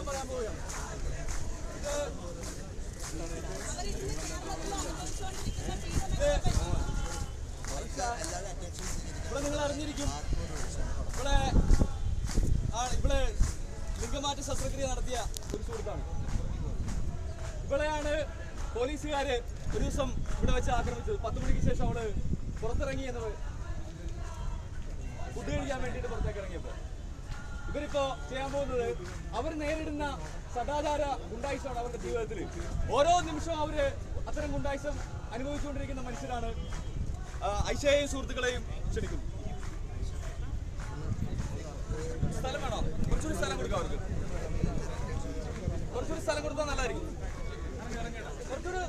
പറയാൻ പോവുകയാണ്. ഇവിടെ നിങ്ങൾ അറിഞ്ഞിരിക്കും, ഇവിടെ ലിംഗമാറ്റ ശസ്ത്രക്രിയ നടത്തിയ ഒരു സുഹൃത്താണ്. ഇവിടെയാണ് പോലീസുകാര് ഒരു ദിവസം ഇവിടെ വെച്ച് ആക്രമിച്ചത്. 10 മണിക്ക് ശേഷം അവള് പുറത്തിറങ്ങി എന്നത് ഫുഡ് കഴിക്കാൻ വേണ്ടിയിട്ട് പുറത്തേക്ക് ഇറങ്ങിയപ്പോൾ ഇവരിപ്പോ ചെയ്യാൻ പോകുന്നത് അവർ നേരിടുന്ന സദാചാര ഗുണ്ടായിസമാണ് അവരുടെ ജീവിതത്തിൽ. ഓരോ നിമിഷവും അവര് അത്തരം ഗുണ്ടായിസം അനുഭവിച്ചുകൊണ്ടിരിക്കുന്ന മനുഷ്യരാണ്. ഐഷയെയും സുഹൃത്തുക്കളെയും ക്ഷണിക്കുന്നു. സ്ഥലം വേണോ? കുറച്ചുകൂടി സ്ഥലം കൊടുക്കാം അവർക്ക്. കുറച്ചുകൂടി സ്ഥലം കൊടുത്താൽ നല്ലതായിരിക്കും. കുറച്ചുകൂടി